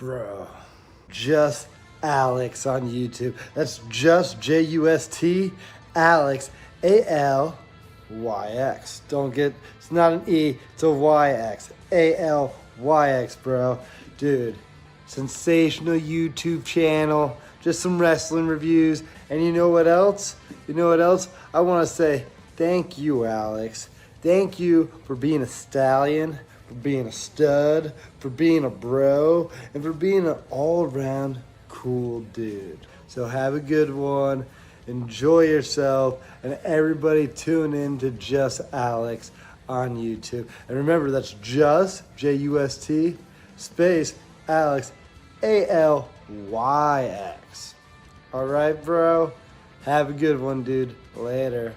Bro, just Alyx on YouTube. That's just J-U-S-T, Alyx, A-L-Y-X. Don't get, it's not an E, it's a Y-X. A-L-Y-X, bro. Dude, sensational YouTube channel, just some wrestling reviews. And you know what else? I want to say thank you, Alyx. Thank you for being a stallion, for being a stud, for being a bro, and for being an all-around cool dude. So have a good one, enjoy yourself, and everybody tune in to Just Alyx on YouTube. And remember, that's just, J-U-S-T, space, Alyx, A-L-Y-X. All right, bro? Have a good one, dude. Later.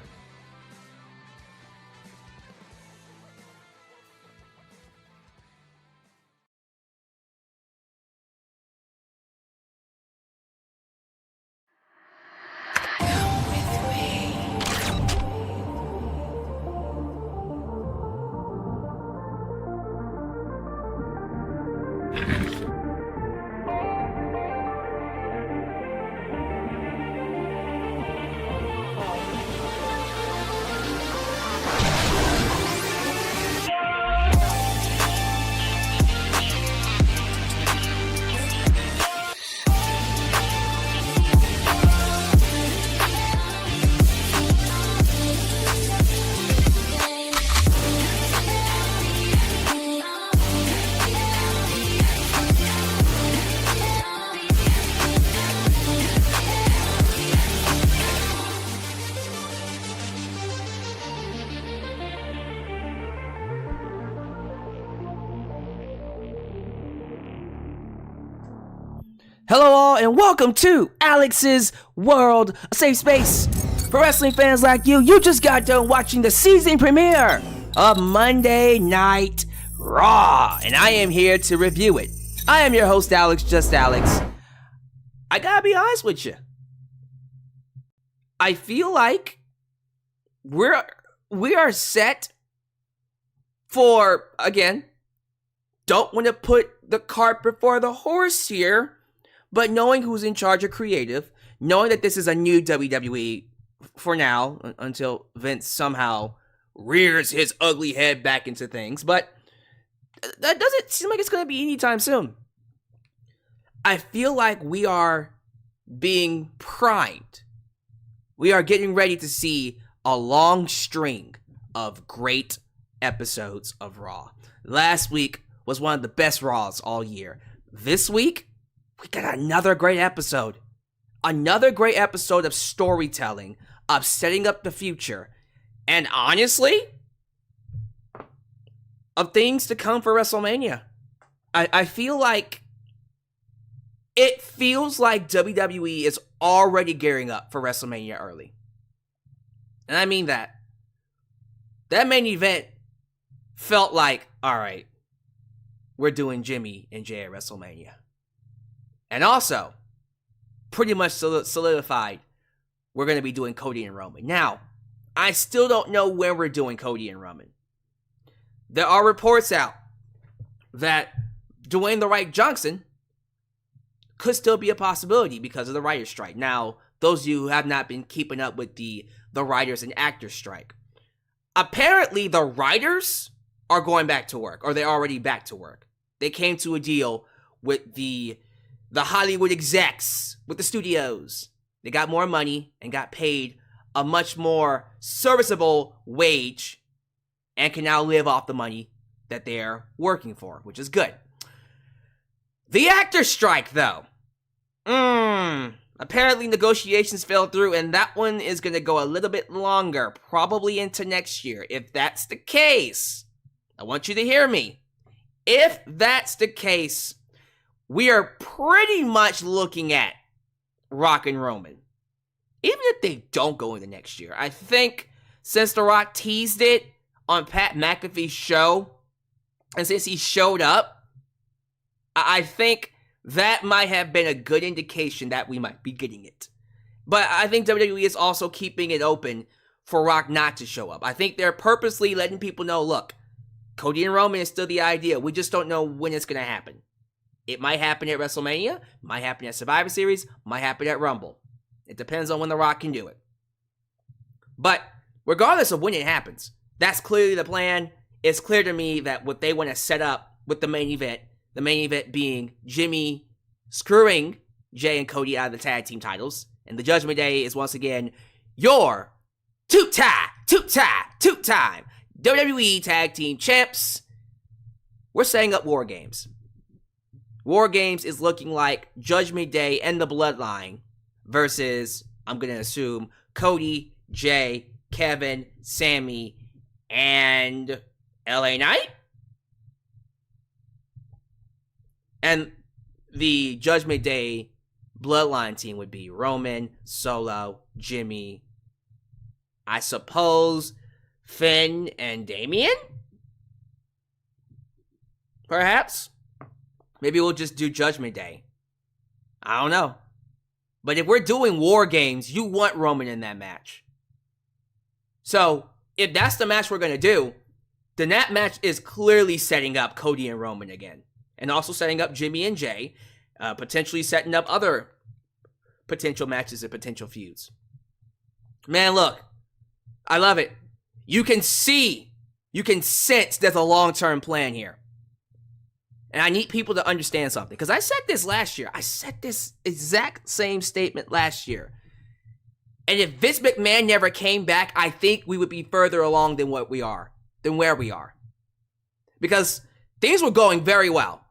Hello all and welcome to Alyx's World, a safe space for wrestling fans like you. You just got done watching the season premiere of Monday Night Raw, and I am here to review it. I am your host, Alyx, just Alyx. I gotta be honest with you. I feel like we are set for, again, don't want to put the cart before the horse here, but knowing who's in charge of creative, knowing that this is a new WWE for now, until Vince somehow rears his ugly head back into things, but that doesn't seem like it's going to be anytime soon. I feel like we are being primed. We are getting ready to see a long string of great episodes of Raw. Last week was one of the best Raws all year. This week, we got another great episode. Another great episode of storytelling, of setting up the future, and honestly, of things to come for WrestleMania. I feel like it feels like WWE is already gearing up for WrestleMania early. And I mean that. That main event felt like, all right, we're doing Jimmy and Jay at WrestleMania. And also, pretty much solidified, we're going to be doing Cody and Roman. Now, I still don't know when we're doing Cody and Roman. There are reports out that Dwayne "The Right" Johnson could still be a possibility because of the writer's strike. Now, those of you who have not been keeping up with the writers and actors strike, apparently the writers are going back to work, or they're already back to work. They came to a deal with the Hollywood execs, with the studios. They got more money and got paid a much more serviceable wage and can now live off the money that they're working for, which is good. The actor strike, though. Apparently negotiations fell through, and that one is going to go a little bit longer, probably into next year. If that's the case, I want you to hear me. If that's the case, we are pretty much looking at Rock and Roman. Even if they don't go into next year, I think since The Rock teased it on Pat McAfee's show, and since he showed up, I think that might have been a good indication that we might be getting it. But I think WWE is also keeping it open for Rock not to show up. I think they're purposely letting people know, look, Cody and Roman is still the idea. We just don't know when it's going to happen. It might happen at WrestleMania, might happen at Survivor Series, might happen at Rumble. It depends on when The Rock can do it. But regardless of when it happens, that's clearly the plan. It's clear to me that what they want to set up with the main event being Jimmy screwing Jey and Cody out of the tag team titles, and the Judgment Day is once again your two-time WWE Tag Team Champs. We're setting up War Games. War Games is looking like Judgment Day and the Bloodline versus, I'm going to assume, Cody, Jey, Kevin, Sammy, and LA Knight? And the Judgment Day Bloodline team would be Roman, Solo, Jimmy, I suppose Finn and Damian? Perhaps? Maybe we'll just do Judgment Day. I don't know. But if we're doing War Games, you want Roman in that match. So, if that's the match we're going to do, then that match is clearly setting up Cody and Roman again. And also setting up Jimmy and Jey. Potentially setting up other potential matches and potential feuds. Man, look. I love it. You can see, you can sense there's a long-term plan here. And I need people to understand something. Because I said this last year. I said this exact same statement last year. And if Vince McMahon never came back, I think we would be further along than where we are. Because things were going very well.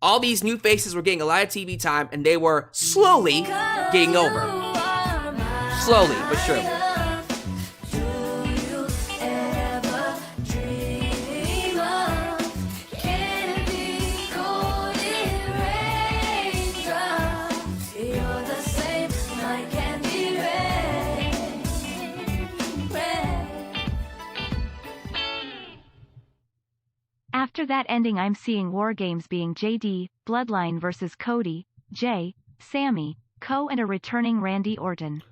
All these new faces were getting a lot of TV time, and they were slowly getting over. Slowly, but surely. After that ending, I'm seeing War Games being JD, Bloodline versus Cody, Jey, Sammy, Co and a returning Randy Orton.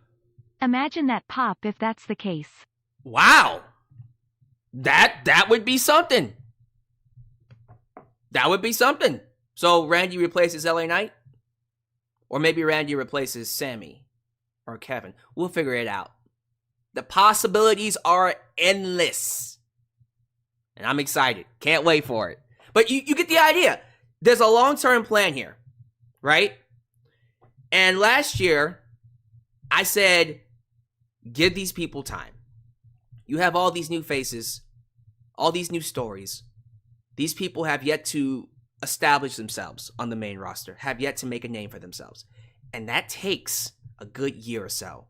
Imagine that pop if that's the case. Wow. That would be something. That would be something. So Randy replaces LA Knight? Or maybe Randy replaces Sammy or Kevin. We'll figure it out. The possibilities are endless. And I'm excited. Can't wait for it. But you get the idea. There's a long-term plan here, right? And last year, I said, give these people time. You have all these new faces, all these new stories. These people have yet to establish themselves on the main roster, have yet to make a name for themselves. And that takes a good year or so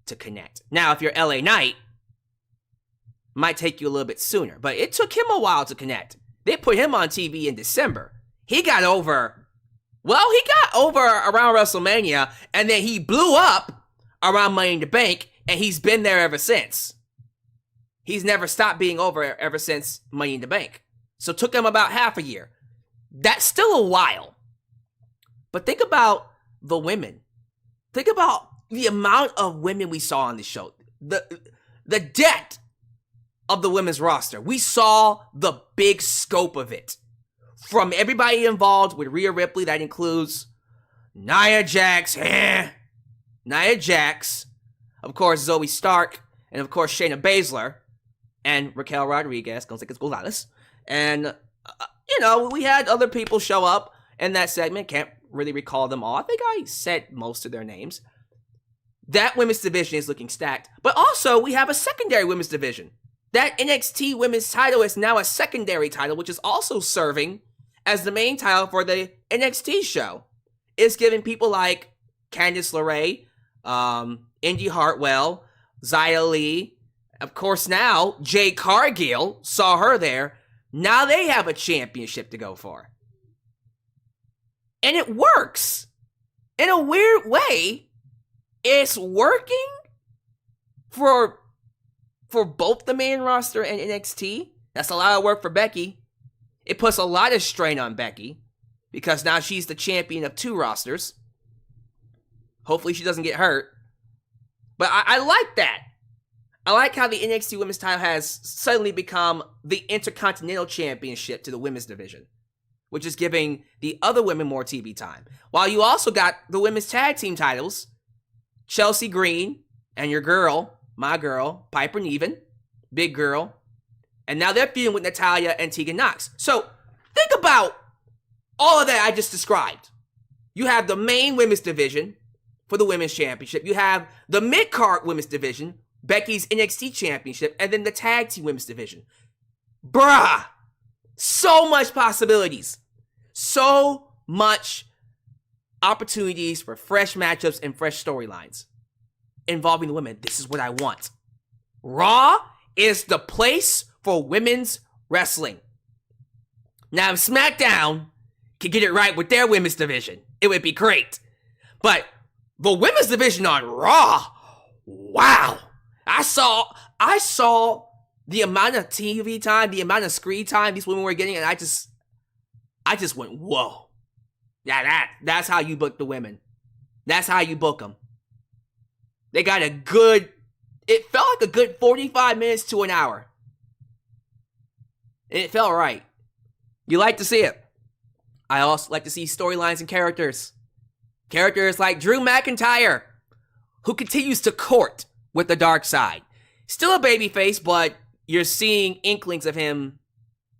to connect. Now, if you're LA Knight, might take you a little bit sooner, but it took him a while to connect. They put him on TV in December. He got over around WrestleMania, and then he blew up around Money in the Bank, and he's been there ever since. He's never stopped being over ever since Money in the Bank. So it took him about half a year. That's still a while. But think about the women. Think about the amount of women we saw on the show. The depth of the women's roster. We saw the big scope of it. From everybody involved with Rhea Ripley, that includes Nia Jax, of course Zoe Stark, and of course Shayna Baszler, and Raquel Rodriguez, Gonzalez. And, we had other people show up in that segment. Can't really recall them all. I think I said most of their names. That women's division is looking stacked. But also, we have a secondary women's division. That NXT women's title is now a secondary title, which is also serving as the main title for the NXT show. It's giving people like Candice LeRae, Indy Hartwell, Xia Li, of course now, Jade Cargill, saw her there. Now they have a championship to go for. And it works. In a weird way, it's working for both the main roster and NXT. That's a lot of work for Becky. It puts a lot of strain on Becky because now she's the champion of two rosters. Hopefully she doesn't get hurt. But I like that. I like how the NXT Women's title has suddenly become the Intercontinental Championship to the women's division, which is giving the other women more TV time. While you also got the women's tag team titles, Chelsea Green and your girl, my girl, Piper Niven, big girl, and now they're feuding with Natalya and Tegan Nox. So think about all of that I just described. You have the main women's division for the women's championship. You have the mid-card women's division, Becky's NXT championship, and then the tag team women's division. Bruh! So much possibilities. So much opportunities for fresh matchups and fresh storylines involving the women. This is what I want. Raw is the place for women's wrestling. Now, if SmackDown can get it right with their women's division, it would be great. But the women's division on Raw, wow. I saw the amount of TV time, the amount of screen time these women were getting, and I just went, whoa. Yeah, that's how you book the women. That's how you book them. They got it felt like a good 45 minutes to an hour. And it felt right. You like to see it. I also like to see storylines and characters. Characters like Drew McIntyre, who continues to court with the dark side. Still a babyface, but you're seeing inklings of him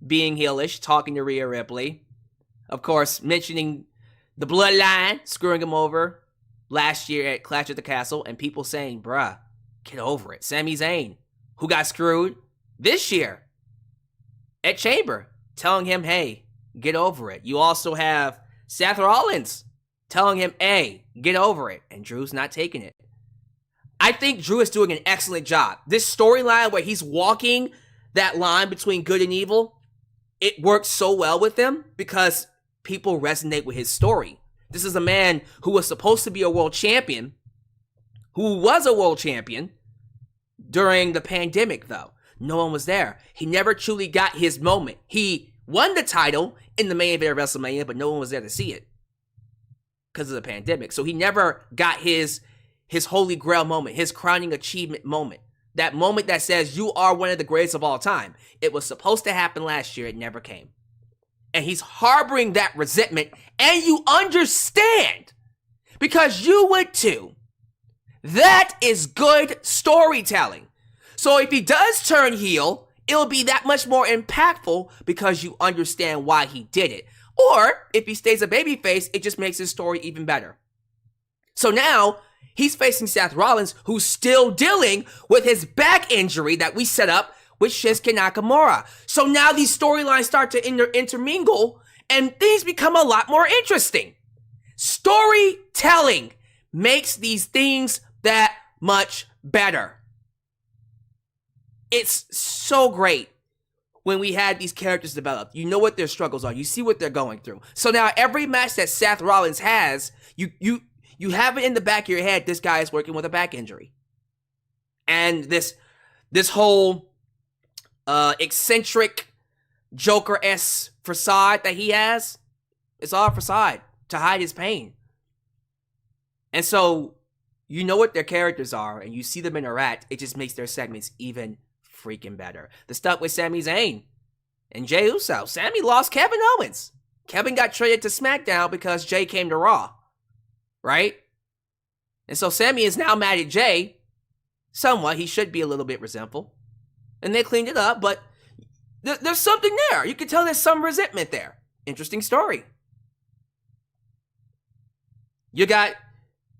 being heelish, talking to Rhea Ripley. Of course, mentioning the bloodline, screwing him over last year at Clash at the Castle, and people saying, bruh, get over it. Sami Zayn, who got screwed this year at Chamber, telling him, hey, get over it. You also have Seth Rollins telling him, hey, get over it. And Drew's not taking it. I think Drew is doing an excellent job. This storyline where he's walking that line between good and evil, it works so well with him because people resonate with his story. This is a man who was supposed to be a world champion, who was a world champion during the pandemic, though. No one was there. He never truly got his moment. He won the title in the main event of WrestleMania, but no one was there to see it because of the pandemic. So he never got his holy grail moment, his crowning achievement moment. That moment that says you are one of the greatest of all time. It was supposed to happen last year. It never came. And he's harboring that resentment, and you understand because you would too. That is good storytelling. So if he does turn heel, it'll be that much more impactful because you understand why he did it. Or if he stays a babyface, it just makes his story even better. So now he's facing Seth Rollins, who's still dealing with his back injury that we set up with Shinsuke Nakamura. So now these storylines start to intermingle and things become a lot more interesting. Storytelling makes these things that much better. It's so great when we had these characters developed. You know what their struggles are. You see what they're going through. So now every match that Seth Rollins has, you have it in the back of your head, this guy is working with a back injury. And this whole eccentric Joker-esque facade that he has, it's all a facade to hide his pain. And so you know what their characters are and you see them interact, it just makes their segments even freaking better. The stuff with Sami Zayn and Jey Uso. Sami lost Kevin Owens. Kevin got traded to SmackDown because Jey came to Raw. Right? And so Sami is now mad at Jey. Somewhat. He should be a little bit resentful. And they cleaned it up, but there's something there. You can tell there's some resentment there. Interesting story. You got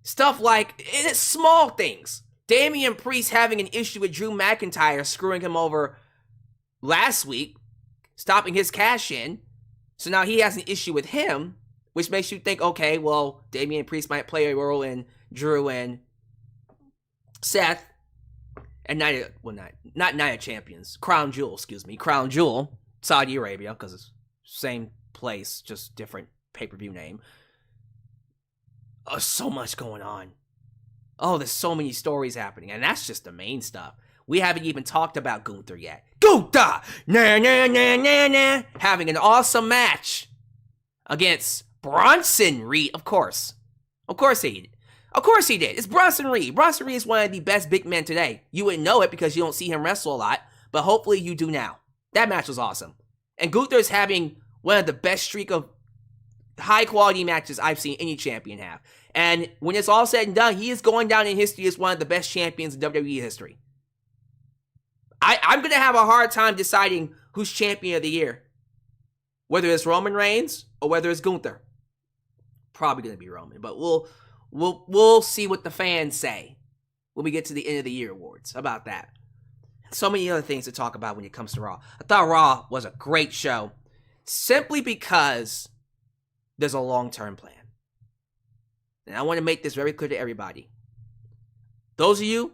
stuff like, it's small things. Damian Priest having an issue with Drew McIntyre screwing him over last week, stopping his cash in. So now he has an issue with him, which makes you think, okay, well, Damian Priest might play a role in Drew and Seth. And not Night of Champions. Crown Jewel, Crown Jewel, Saudi Arabia, because it's same place, just different pay-per-view name. Oh, so much going on. Oh, there's so many stories happening, and that's just the main stuff. We haven't even talked about Gunther yet. Gunther! Nah, nah, nah, nah, nah. Having an awesome match against Bronson Reed, of course. Of course he did. Of course he did. It's Bronson Reed. Bronson Reed is one of the best big men today. You wouldn't know it because you don't see him wrestle a lot, but hopefully you do now. That match was awesome. And Gunther's having one of the best streak of high quality matches I've seen any champion have. And when it's all said and done, he is going down in history as one of the best champions in WWE history. I'm going to have a hard time deciding who's champion of the year. Whether it's Roman Reigns or whether it's Gunther. Probably going to be Roman, but we'll see what the fans say when we get to the end of the year awards. How about that? So many other things to talk about when it comes to Raw. I thought Raw was a great show simply because there's a long-term plan. And I want to make this very clear to everybody. Those of you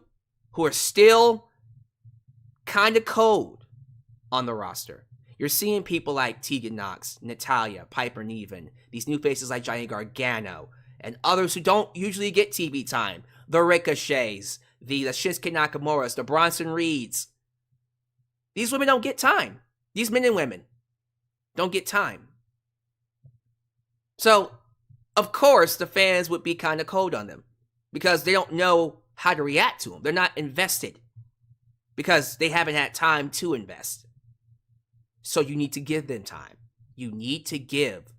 who are still kind of cold on the roster, you're seeing people like Tegan Nox, Natalya, Piper Niven, these new faces like Johnny Gargano, and others who don't usually get TV time. The Ricochets, the Shinsuke Nakamura's, the Bronson Reeds. These women don't get time. These men and women don't get time. So, of course, the fans would be kind of cold on them because they don't know how to react to them. They're not invested because they haven't had time to invest. So you need to give them time. You need to give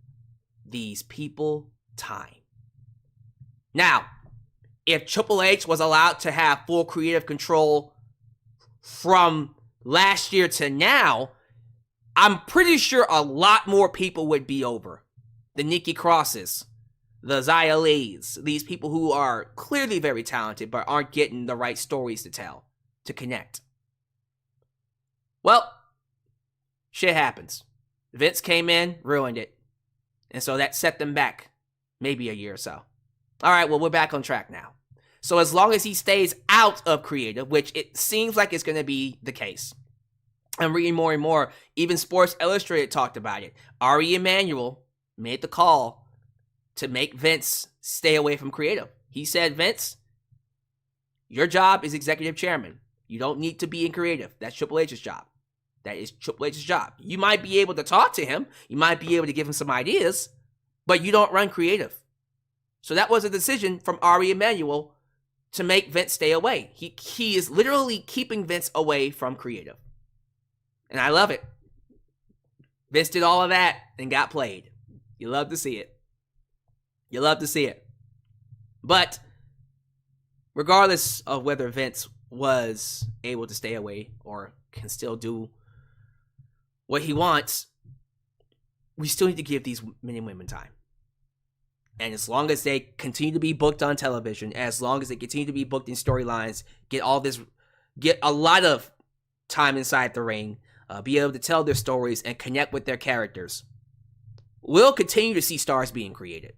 these people time. Now, if Triple H was allowed to have full creative control from last year to now, I'm pretty sure a lot more people would be over. The Nikki Crosses, the Xia Lees, these people who are clearly very talented but aren't getting the right stories to tell, to connect. Well, shit happens. Vince came in, ruined it. And so that set them back maybe a year or so. All right, well, we're back on track now. So as long as he stays out of creative, which it seems like it's going to be the case. I'm reading more and more. Even Sports Illustrated talked about it. Ari Emanuel made the call to make Vince stay away from creative. He said, Vince, your job is executive chairman. You don't need to be in creative. That's Triple H's job. That is Triple H's job. You might be able to talk to him. You might be able to give him some ideas, but you don't run creative. So that was a decision from Ari Emanuel to make Vince stay away. He is literally keeping Vince away from creative. And I love it. Vince did all of that and got played. You love to see it. You love to see it. But regardless of whether Vince was able to stay away or can still do what he wants, we still need to give these men and women time. And as long as they continue to be booked on television, as long as they continue to be booked in storylines, get a lot of time inside the ring, be able to tell their stories and connect with their characters, we'll continue to see stars being created.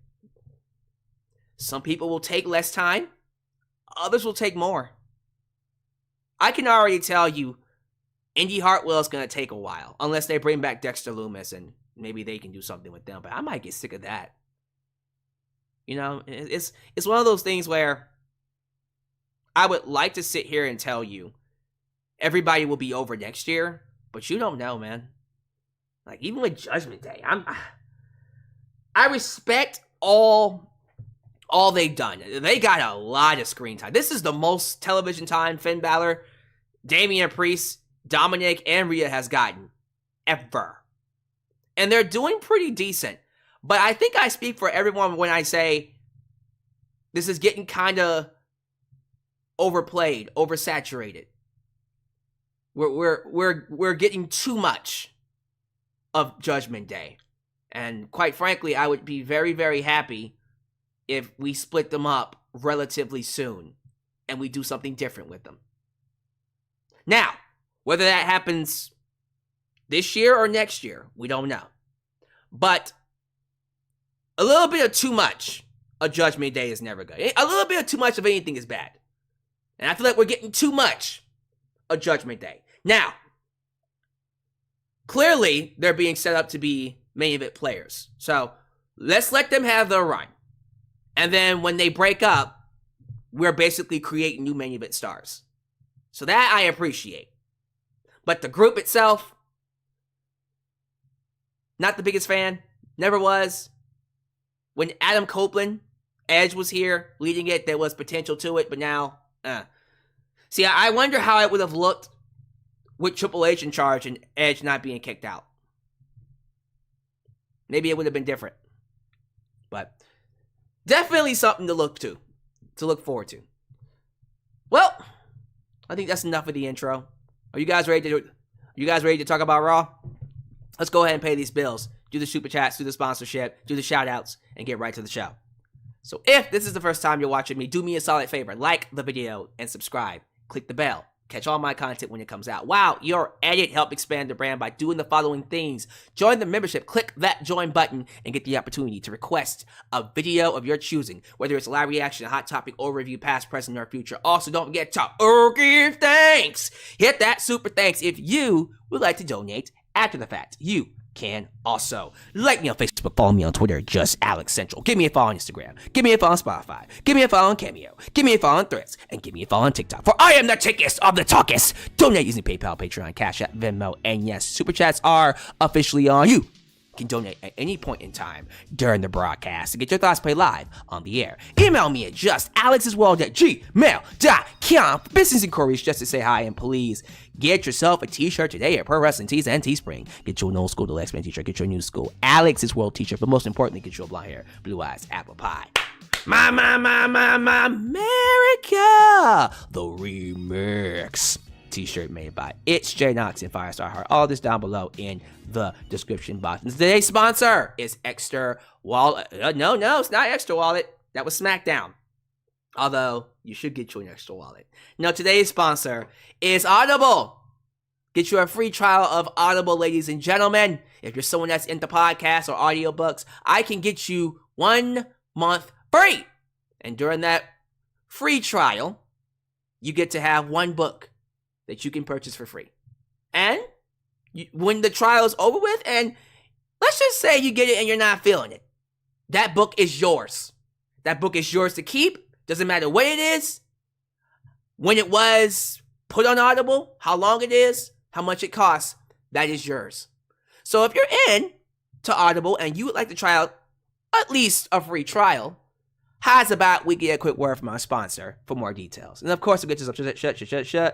Some people will take less time. Others will take more. I can already tell you, Indy Hartwell is going to take a while, unless they bring back Dexter Lumis and maybe they can do something with them. But I might get sick of that. You know, it's one of those things where I would like to sit here and tell you everybody will be over next year, but you don't know, man. Like, even with Judgment Day, I respect all they've done. They got a lot of screen time. This is the most television time Finn Balor, Damian Priest, Dominic, and Rhea has gotten ever. And they're doing pretty decent. But I think I speak for everyone when I say this is getting kind of overplayed, oversaturated. We're getting too much of Judgment Day. And quite frankly, I would be very, very happy if we split them up relatively soon and we do something different with them. Now, whether that happens this year or next year, we don't know. But a little bit of too much of Judgment Day is never good. A little bit of too much of anything is bad. And I feel like we're getting too much of Judgment Day. Now, clearly, they're being set up to be main event players. So, let's let them have their run. And then when they break up, we're basically creating new main event stars. So that I appreciate. But the group itself, not the biggest fan. Never was. When Adam Copeland, Edge was here leading it, there was potential to it, but now, See, I wonder how it would have looked with Triple H in charge and Edge not being kicked out. maybe it would have been different. But definitely something to look forward to. Well, I think that's enough of the intro. Are you guys ready to talk about Raw? Let's go ahead and pay these bills. Do the super chats, do the sponsorship, do the shout outs, and get right to the show. So if this is the first time you're watching me, do me a solid favor. Like the video and subscribe. Click the bell. Catch all my content when it comes out. Wow, your edit helped expand the brand by doing the following things. Join the membership. Click that join button and get the opportunity to request a video of your choosing, whether it's a live reaction, a hot topic, or review past, present, or future. Also, don't forget to give thanks. Hit that super thanks if you would like to donate after the fact. You can also like me on Facebook, follow me on Twitter, just Alyx Central. Give me a follow on Instagram. Give me a follow on Spotify. Give me a follow on Cameo. Give me a follow on Threads. And give me a follow on TikTok. For I am the tickest of the talkest. Donate using PayPal, Patreon, Cashapp, Venmo, and yes, super chats are officially on you. You can donate at any point in time during the broadcast to get your thoughts played live on the air. Email me at justAlexisworld@gmail.com for business inquiries, just to say hi, and please get yourself a t-shirt today at Pro Wrestling Tees and Teespring. Get you an old school Deluxe Man t-shirt, get your new school Alex's World t-shirt, but most importantly, get you a blonde hair, blue eyes, apple pie. My America, the remix t-shirt made by It's J Knox and Firestar Heart. All this down below in the description box. And today's sponsor is Extra Wallet. No, it's not Extra Wallet. That was SmackDown. Although, you should get you an Extra Wallet. No, today's sponsor is Audible. Get you a free trial of Audible, ladies and gentlemen. If you're someone that's into podcasts or audiobooks, I can get you 1 month free. And during that free trial, you get to have one book that you can purchase for free. And when the trial is over with, and let's just say you get it and you're not feeling it, that book is yours. That book is yours to keep. Doesn't matter what it is, when it was put on Audible, how long it is, how much it costs, that is yours. So if you're in to Audible and you would like to try out at least a free trial, how's about we get a quick word from our sponsor for more details. And of course, we'll get to some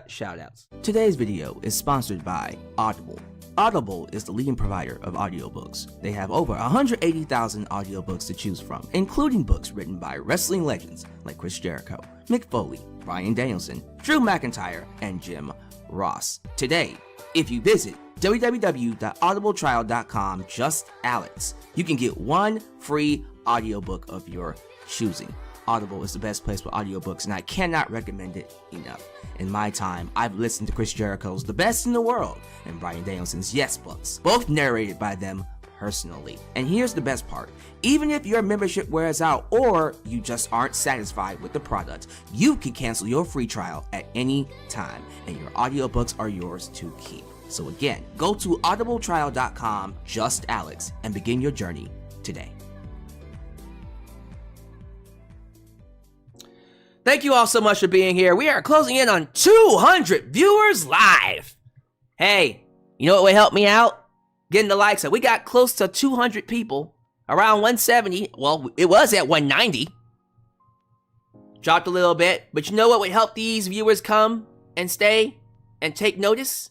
shout outs. Today's video is sponsored by Audible. Audible is the leading provider of audiobooks. They have over 180,000 audiobooks to choose from, including books written by wrestling legends like Chris Jericho, Mick Foley, Bryan Danielson, Drew McIntyre, and Jim Ross. Today, if you visit www.audibletrial.com, just Alyx, you can get one free audiobook of your choosing. Audible is the best place for audiobooks, and I cannot recommend it enough. In my time, I've listened to Chris Jericho's The Best in the World and Bryan Danielson's Yes books, both narrated by them personally. And here's the best part. Even if your membership wears out or you just aren't satisfied with the product, you can cancel your free trial at any time, and your audiobooks are yours to keep. So again, go to audibletrial.com, just Alyx, and begin your journey today. Thank you all so much for being here. We are closing in on 200 viewers live. Hey, you know what would help me out? Getting the likes up. We got close to 200 people, around 170. Well, it was at 190. Dropped a little bit, but you know what would help these viewers come and stay and take notice?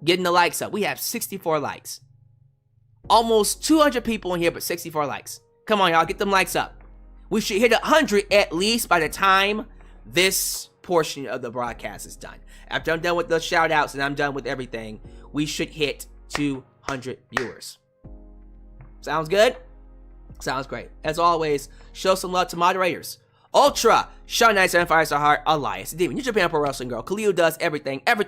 Getting the likes up. We have 64 likes. Almost 200 people in here, but 64 likes. Come on, y'all, get them likes up. We should hit 100 at least by the time this portion of the broadcast is done. After I'm done with the shout outs and I'm done with everything, we should hit 200 viewers. Sounds good? Sounds great. As always, show some love to moderators. Ultra, Shawn Knights, and Firestar Heart, Elias, Demon, New Japan Pro Wrestling Girl, Khalil does everything, and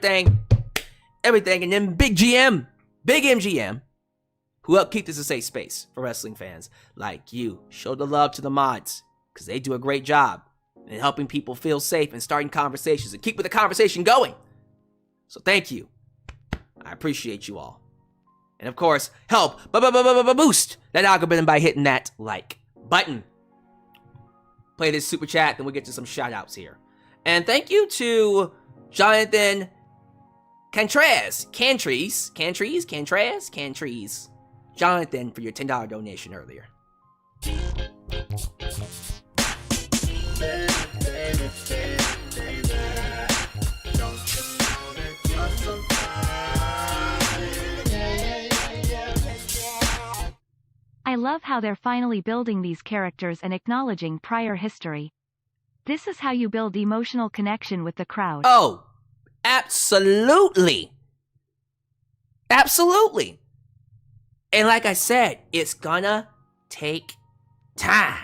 then Big MGM, who help keep this a safe space for wrestling fans like you. Show the love to the mods, because they do a great job in helping people feel safe and starting conversations and keeping the conversation going. So thank you. I appreciate you all. And of course, help boost that algorithm by hitting that like button. Play this super chat, then we'll get to some shout outs here. And thank you to Jonathan Cantrees. Jonathan, for your $10 donation earlier. I love how they're finally building these characters and acknowledging prior history. This is how you build emotional connection with the crowd. Oh, absolutely. Absolutely. And like I said, it's gonna take time.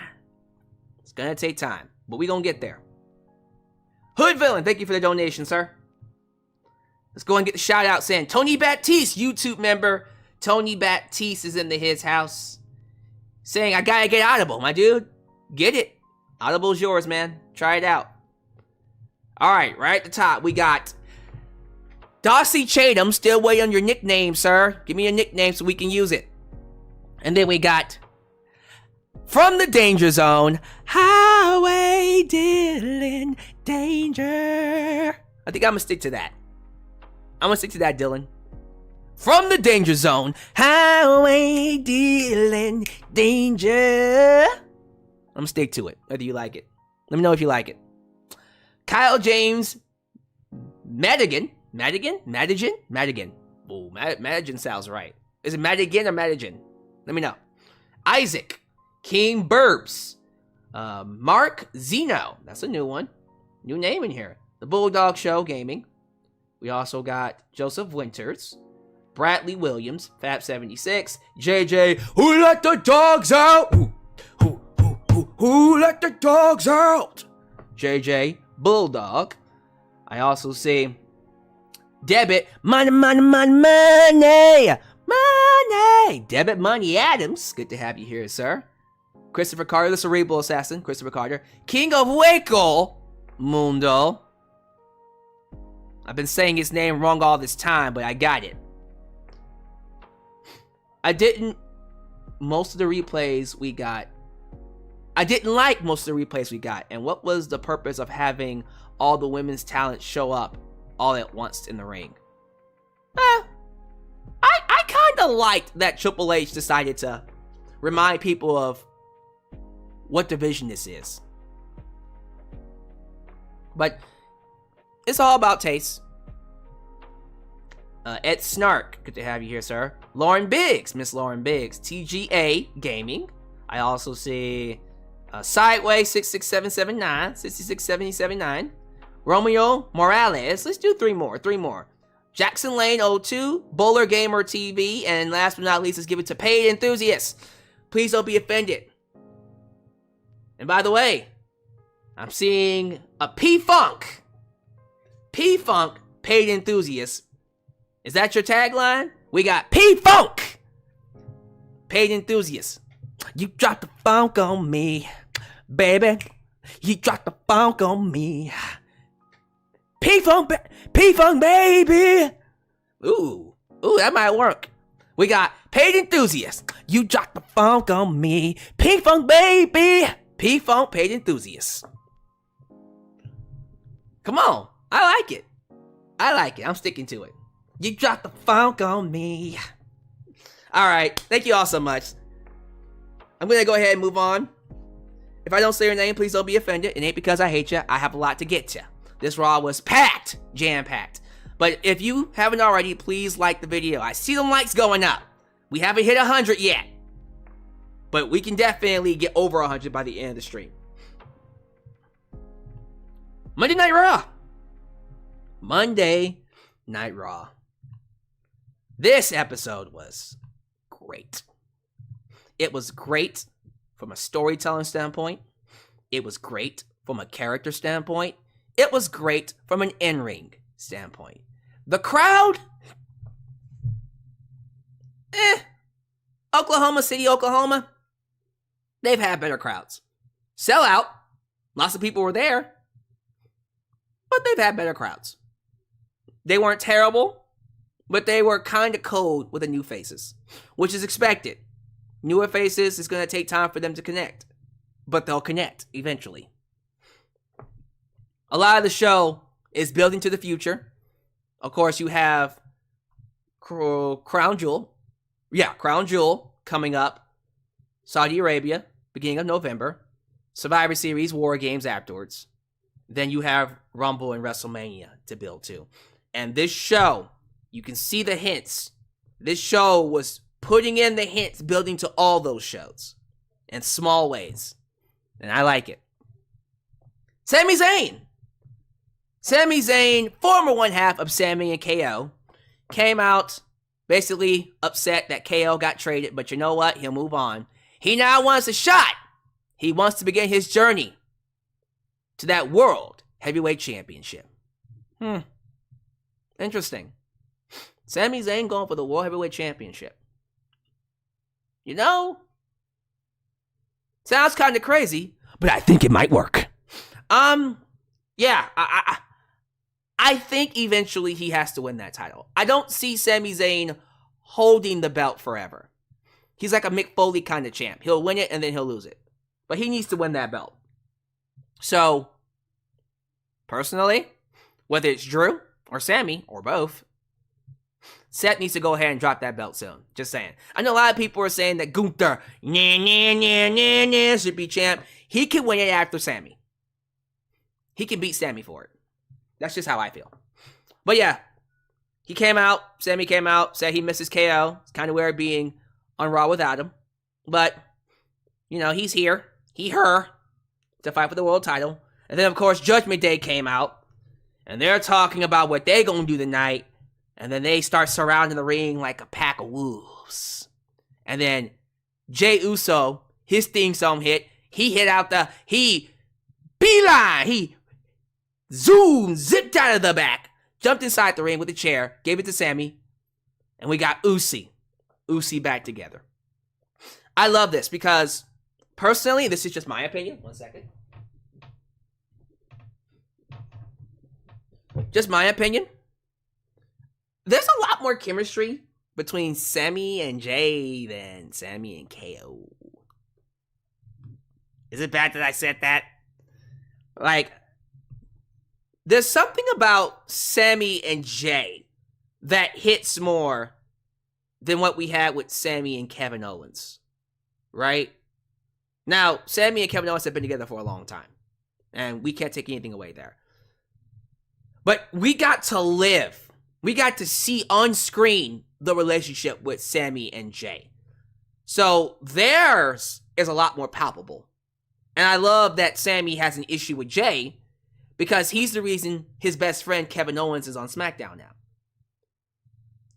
It's gonna take time, but we gonna get there. Hood Villain, thank you for the donation, sir. Let's go and get the shout out saying Tony Baptiste, YouTube member. Tony Baptiste is in his house saying, I gotta get Audible, my dude. Get it. Audible's yours, man. Try it out. All right, right at the top, we got Darcy Chatham, still waiting on your nickname, sir. Give me a nickname so we can use it. And then we got from the Danger Zone, Highway Dylan Danger. I think I'm gonna stick to that. I'm gonna stick to that, Dylan. From the Danger Zone, Highway Dylan Danger. I'm gonna stick to it, whether you like it. Let me know if you like it. Kyle James Madigan. Oh, Madigan sounds right. Is it Madigan or Madigan? Let me know. Isaac. King Burbs. Mark Zeno. That's a new one. New name in here. The Bulldog Show Gaming. We also got Joseph Winters. Bradley Williams. Fab76. JJ. Who let the dogs out? Who let the dogs out? JJ Bulldog. I also see Debit Money. Debit Money Adams. Good to have you here, sir. Christopher Carter, the Cerebral Assassin. Christopher Carter. King of Waco. Mundo. I've been saying his name wrong all this time, but I got it. I didn't like most of the replays we got. And what was the purpose of having all the women's talent show up all at once in the ring? I kind of liked that Triple H decided to remind people of what division this is. But it's all about taste. Ed Snark, good to have you here, sir. Lauren Biggs, Miss Lauren Biggs. TGA Gaming. I also see Sideways 66779, 66779. Romeo Morales. Let's do three more. Jackson Lane 02, Bowler Gamer TV, and last but not least, let's give it to Paid Enthusiasts. Please don't be offended. And by the way, I'm seeing a P-Funk. P-Funk, Paid Enthusiasts. Is that your tagline? We got P-Funk, Paid Enthusiasts. You dropped the funk on me, baby. You dropped the funk on me. P-Funk, baby. Ooh, that might work. We got Paid Enthusiasts. You dropped the funk on me. P-Funk, baby. P-Funk, Paid Enthusiasts. Come on. I like it. I'm sticking to it. You dropped the funk on me. All right. Thank you all so much. I'm going to go ahead and move on. If I don't say your name, please don't be offended. It ain't because I hate you. I have a lot to get to. This Raw was packed. Jam-packed. But if you haven't already, please like the video. I see them likes going up. We haven't hit 100 yet. But we can definitely get over 100 by the end of the stream. Monday Night Raw. Monday Night Raw. This episode was great. It was great from a storytelling standpoint. It was great from a character standpoint. It was great from an in-ring standpoint. The crowd? Oklahoma City, Oklahoma. They've had better crowds. Sell out. Lots of people were there. But they've had better crowds. They weren't terrible, but they were kind of cold with the new faces, which is expected. Newer faces, it's going to take time for them to connect, but they'll connect eventually. A lot of the show is building to the future. Of course, you have Crown Jewel. Yeah, Crown Jewel coming up. Saudi Arabia, beginning of November. Survivor Series, War Games afterwards. Then you have Rumble and WrestleMania to build to. And this show, you can see the hints. This show was putting in the hints, building to all those shows in small ways. And I like it. Sami Zayn. Sami Zayn, former one half of Sami and KO, came out basically upset that KO got traded, but you know what? He'll move on. He now wants a shot. He wants to begin his journey to that World Heavyweight Championship. Interesting. Sami Zayn going for the World Heavyweight Championship. You know, sounds kind of crazy, but I think it might work. Yeah, I think eventually he has to win that title. I don't see Sami Zayn holding the belt forever. He's like a Mick Foley kind of champ. He'll win it and then he'll lose it. But he needs to win that belt. So, personally, whether it's Drew or Sami or both, Seth needs to go ahead and drop that belt soon. Just saying. I know a lot of people are saying that Gunther should be champ. He can win it after Sami. He can beat Sami for it. That's just how I feel. But yeah, Sami came out, said he misses KO. It's kind of weird being on Raw without him. But, you know, he's here. Her to fight for the world title. And then, of course, Judgment Day came out. And they're talking about what they're going to do tonight. And then they start surrounding the ring like a pack of wolves. And then Jey Uso, his theme song hit. He hit out he beeline. He zipped out of the back. Jumped inside the ring with a chair. Gave it to Sami. And we got Usi back together. I love this because, personally, this is just my opinion. 1 second. Just my opinion. There's a lot more chemistry between Sami and Jey than Sami and KO. Is it bad that I said that? Like, there's something about Sami and Jey that hits more than what we had with Sami and Kevin Owens. Right? Now, Sami and Kevin Owens have been together for a long time. And we can't take anything away there. But we got to live. We got to see on screen the relationship with Sami and Jey. So theirs is a lot more palpable. And I love that Sami has an issue with Jey because he's the reason his best friend Kevin Owens is on SmackDown now.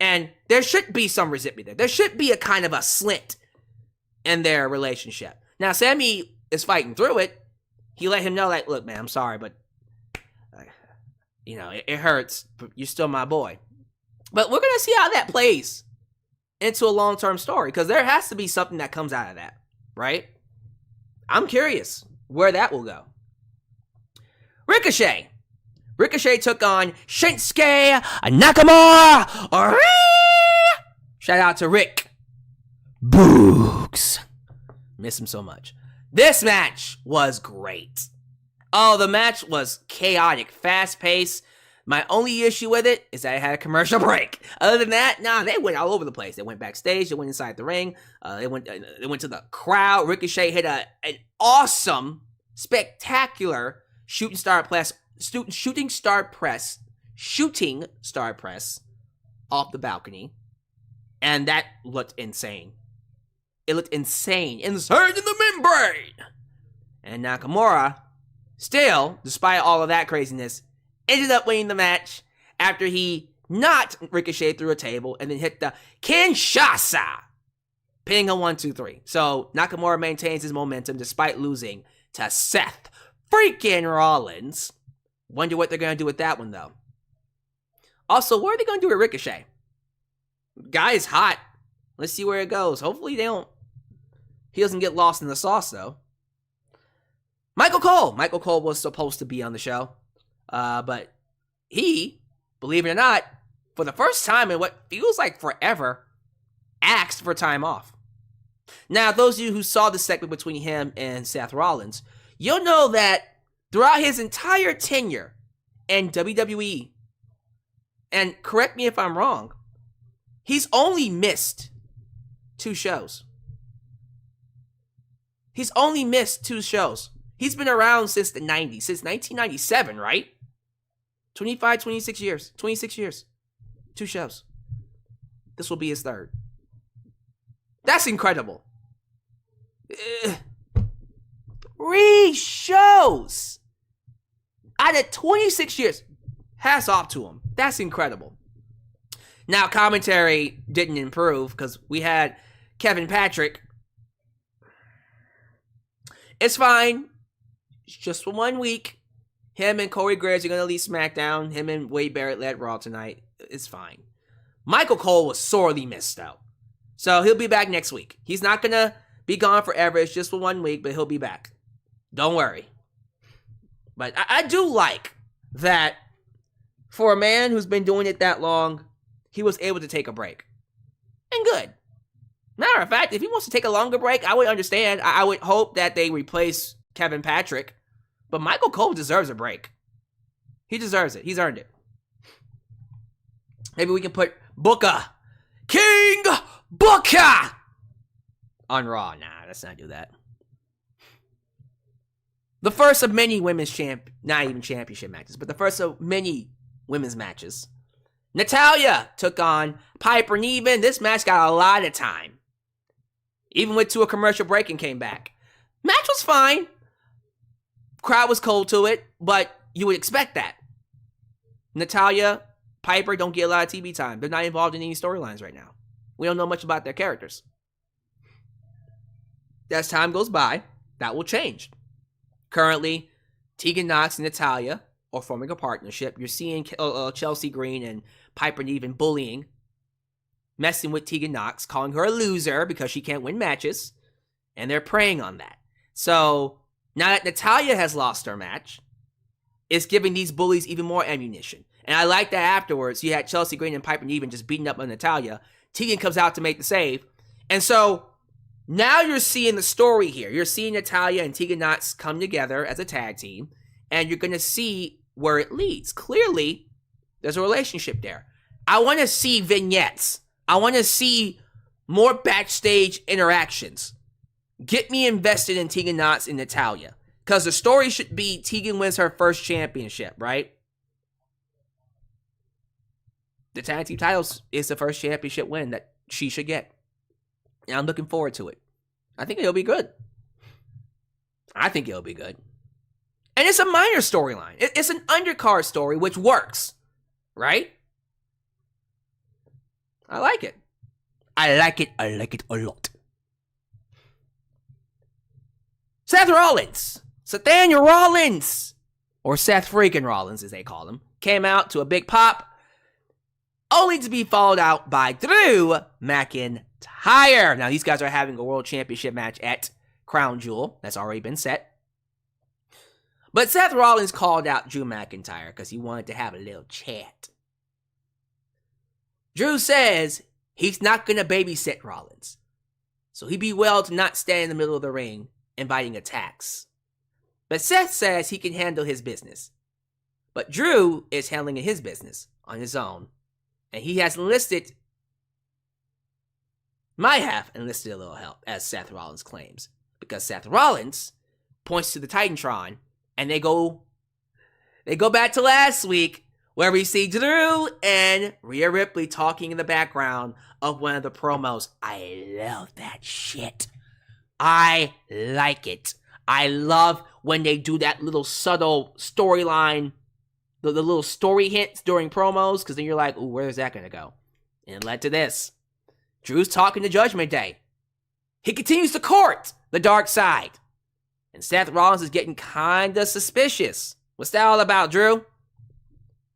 And there should be some resentment there. There should be a kind of a slint in their relationship. Now, Sami is fighting through it. He let him know, like, look, man, I'm sorry, but you know, it hurts, but you're still my boy. But we're going to see how that plays into a long-term story, because there has to be something that comes out of that, right? I'm curious where that will go. Ricochet. Ricochet took on Shinsuke Nakamura. Shout out to Rick Boogs. Miss him so much. This match was great. Oh, the match was chaotic, fast-paced. My only issue with it is that it had a commercial break. Other than that, they went all over the place. They went backstage. They went inside the ring. They went to the crowd. Ricochet hit an awesome, spectacular shooting star press off the balcony, and that looked insane. It looked insane in the membrane. And Nakamura, still, despite all of that craziness, ended up winning the match after he knocked Ricochet through a table and then hit the Kinshasa, pinning him 1, 2, 3. So Nakamura maintains his momentum despite losing to Seth freaking Rollins. Wonder what they're going to do with that one, though. Also, what are they going to do with Ricochet? Guy is hot. Let's see where it goes. Hopefully he doesn't get lost in the sauce, though. Michael Cole was supposed to be on the show. But he, believe it or not, for the first time in what feels like forever, asked for time off. Now, those of you who saw the segment between him and Seth Rollins, you'll know that throughout his entire tenure in WWE, and correct me if I'm wrong, he's only missed 2 shows. He's only missed 2 shows. He's been around since the 90s, since 1997, right? 26 years. 2 shows. This will be his 3rd. That's incredible. 3 shows out of 26 years. Hats off to him. That's incredible. Now, commentary didn't improve because we had Kevin Patrick. It's fine. It's just for 1 week. Him and Corey Graves are going to lead SmackDown. Him and Wade Barrett led Raw tonight. It's fine. Michael Cole was sorely missed, though. So he'll be back next week. He's not going to be gone forever. It's just for 1 week, but he'll be back. Don't worry. But I do like that for a man who's been doing it that long, he was able to take a break. And good. Matter of fact, if he wants to take a longer break, I would understand. I would hope that they replace Kevin Patrick. But Michael Cole deserves a break. He deserves it. He's earned it. Maybe we can put Booker, King Booker, on Raw. Nah, let's not do that. The first of many women's not even championship matches, but the first of many women's matches. Natalya took on Piper Niven. This match got a lot of time. Even went to a commercial break and came back. Match was fine. Crowd was cold to it, but you would expect that. Natalya, Piper don't get a lot of TV time. They're not involved in any storylines right now. We don't know much about their characters. As time goes by, that will change. Currently, Tegan Nox and Natalya are forming a partnership. You're seeing Chelsea Green and Piper Niven bullying, messing with Tegan Nox, calling her a loser because she can't win matches, and they're preying on that. So, now that Natalya has lost her match, it's giving these bullies even more ammunition. And I like that afterwards, you had Chelsea Green and Piper Niven just beating up on Natalya. Tegan comes out to make the save. And so, now you're seeing the story here. You're seeing Natalya and Tegan Nox come together as a tag team, and you're going to see where it leads. Clearly, there's a relationship there. I want to see vignettes. I want to see more backstage interactions. Get me invested in Tegan Nox and Natalya. Because the story should be Tegan wins her first championship, right? The tag team titles is the first championship win that she should get. And I'm looking forward to it. I think it'll be good. And it's a minor storyline. It's an undercard story, which works. Right? I like it. I like it a lot. Seth Rollins. Nathaniel Rollins. Or Seth freaking Rollins, as they call him. Came out to a big pop. Only to be followed out by Drew McIntyre. Now, these guys are having a world championship match at Crown Jewel. That's already been set. But Seth Rollins called out Drew McIntyre because he wanted to have a little chat. Drew says he's not going to babysit Rollins. So he'd be well to not stand in the middle of the ring inviting attacks. But Seth says he can handle his business. But Drew is handling his business on his own. And he has might have enlisted a little help, as Seth Rollins claims. Because Seth Rollins points to the Titantron, and they go back to last week, where we see Drew and Rhea Ripley talking in the background of one of the promos. I love that shit. I like it. I love when they do that little subtle storyline, the little story hints during promos, because then you're like, ooh, where's that going to go? And it led to this. Drew's talking to Judgment Day. He continues to court the dark side. And Seth Rollins is getting kind of suspicious. What's that all about, Drew?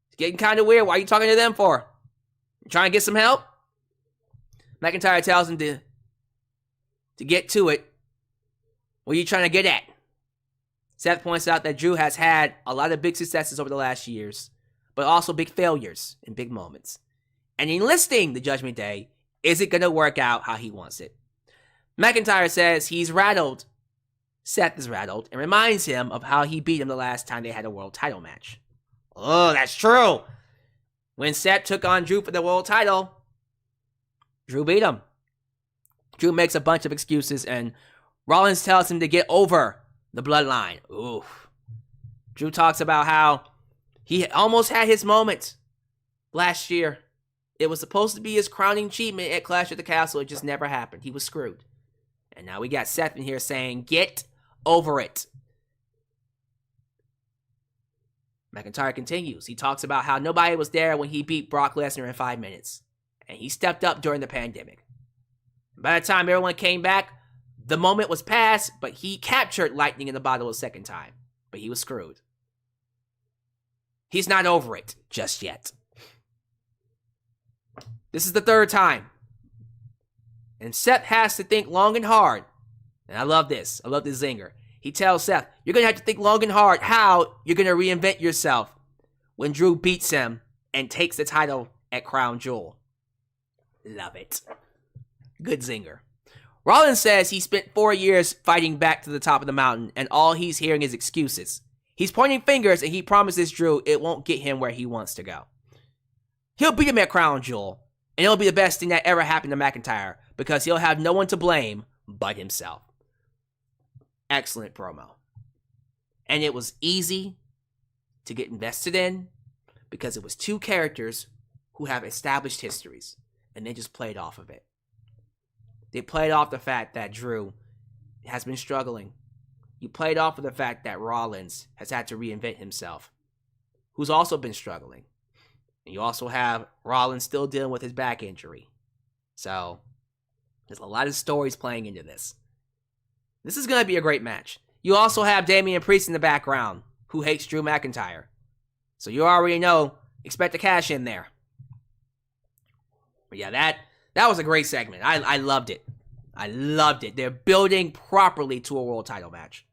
It's getting kind of weird. Why are you talking to them for? You trying to get some help? McIntyre tells him to get to it. What are you trying to get at? Seth points out that Drew has had a lot of big successes over the last years, but also big failures and big moments. And enlisting the Judgment Day isn't going to work out how he wants it. McIntyre says he's rattled. Seth is rattled and reminds him of how he beat him the last time they had a world title match. Oh, that's true. When Seth took on Drew for the world title, Drew beat him. Drew makes a bunch of excuses and Rollins tells him to get over the bloodline. Oof. Drew talks about how he almost had his moment last year It was supposed to be his crowning achievement at Clash at the Castle. It just never happened. He was screwed. And now we got Seth in here saying, get over it. McIntyre continues. He talks about how nobody was there when he beat Brock Lesnar in 5 minutes. And he stepped up during the pandemic. By the time everyone came back, the moment was past, but he captured lightning in the bottle a second time. But he was screwed. He's not over it just yet. This is the third time. And Seth has to think long and hard. And I love this. I love this zinger. He tells Seth, you're going to have to think long and hard how you're going to reinvent yourself when Drew beats him and takes the title at Crown Jewel. Love it. Good zinger. Rollins says he spent 4 years fighting back to the top of the mountain, and all he's hearing is excuses. He's pointing fingers, and he promises Drew it won't get him where he wants to go. He'll beat him at Crown Jewel, and it'll be the best thing that ever happened to McIntyre, because he'll have no one to blame but himself. Excellent promo. And it was easy to get invested in because it was two characters who have established histories, and they just played off of it. They played off the fact that Drew has been struggling. You played off of the fact that Rollins has had to reinvent himself, who's also been struggling. And you also have Rollins still dealing with his back injury. So, there's a lot of stories playing into this. This is going to be a great match. You also have Damian Priest in the background, who hates Drew McIntyre. So you already know, expect a cash in there. But yeah, that was a great segment. I loved it. I loved it. They're building properly to a world title match.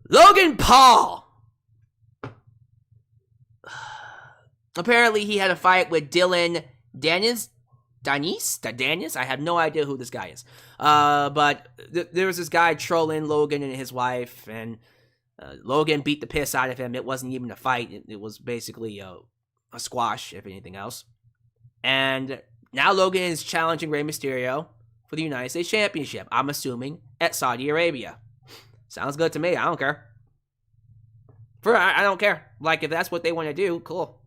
Logan Paul. Apparently he had a fight with Dylan Danis. I have no idea who this guy is. But there was this guy trolling Logan and his wife, and Logan beat the piss out of him. It wasn't even a fight. It was basically a squash, if anything else. And now Logan is challenging Rey Mysterio for the United States Championship. I'm assuming at Saudi Arabia. Sounds good to me. I don't care. I don't care. Like, if that's what they want to do, cool.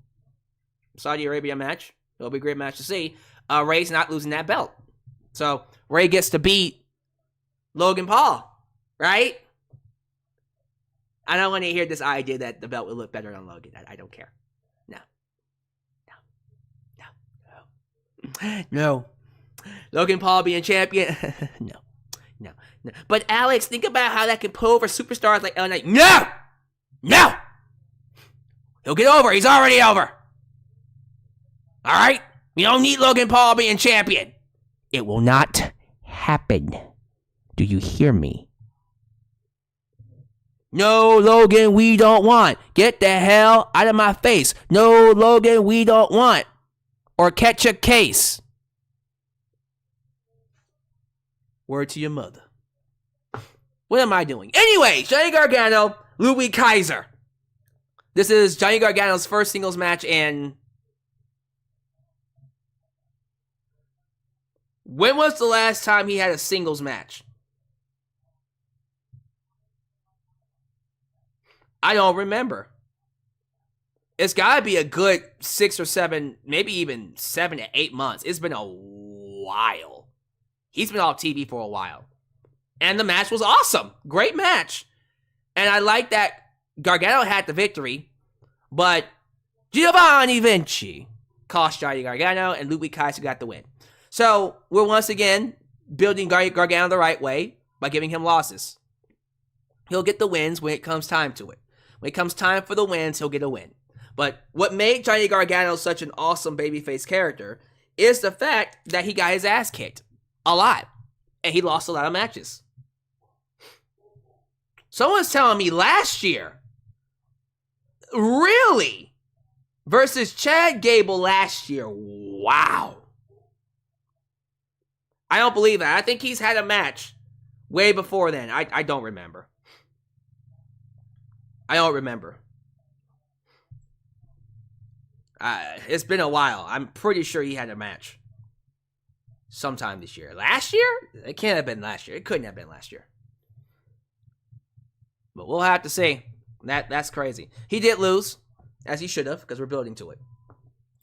Saudi Arabia match. It'll be a great match to see. Ray's not losing that belt. So, Ray gets to beat Logan Paul, right? I don't want to hear this idea that the belt would look better on Logan. I don't care. No. Logan Paul being champion? No. But Alex, think about how that could pull over superstars like LA Knight. No! He'll get over. He's already over. All right? We don't need Logan Paul being champion. It will not happen. Do you hear me? No, Logan, we don't want. Get the hell out of my face. No, Logan, we don't want. Or catch a case. Word to your mother. What am I doing? Anyway, Johnny Gargano, Louis Kaiser. This is Johnny Gargano's first singles match in... When was the last time he had a singles match? I don't remember. It's got to be a good 6 or 7, maybe even 7 to 8 months. It's been a while. He's been off TV for a while. And the match was awesome. Great match. And I like that Gargano had the victory, but Giovanni Vinci cost Johnny Gargano, and Louis Kaiser got the win. So, we're once again building Gargano the right way by giving him losses. He'll get the wins when it comes time to it. When it comes time for the wins, he'll get a win. But what made Johnny Gargano such an awesome babyface character is the fact that he got his ass kicked a lot. And he lost a lot of matches. Someone's telling me last year, really? Versus Chad Gable last year. Wow. I don't believe that. I think he's had a match way before then. I don't remember. I don't remember. It's been a while. I'm pretty sure he had a match sometime this year. Last year? It can't have been last year. It couldn't have been last year. But we'll have to see. That's crazy. He did lose. as he should have, because we're building to it.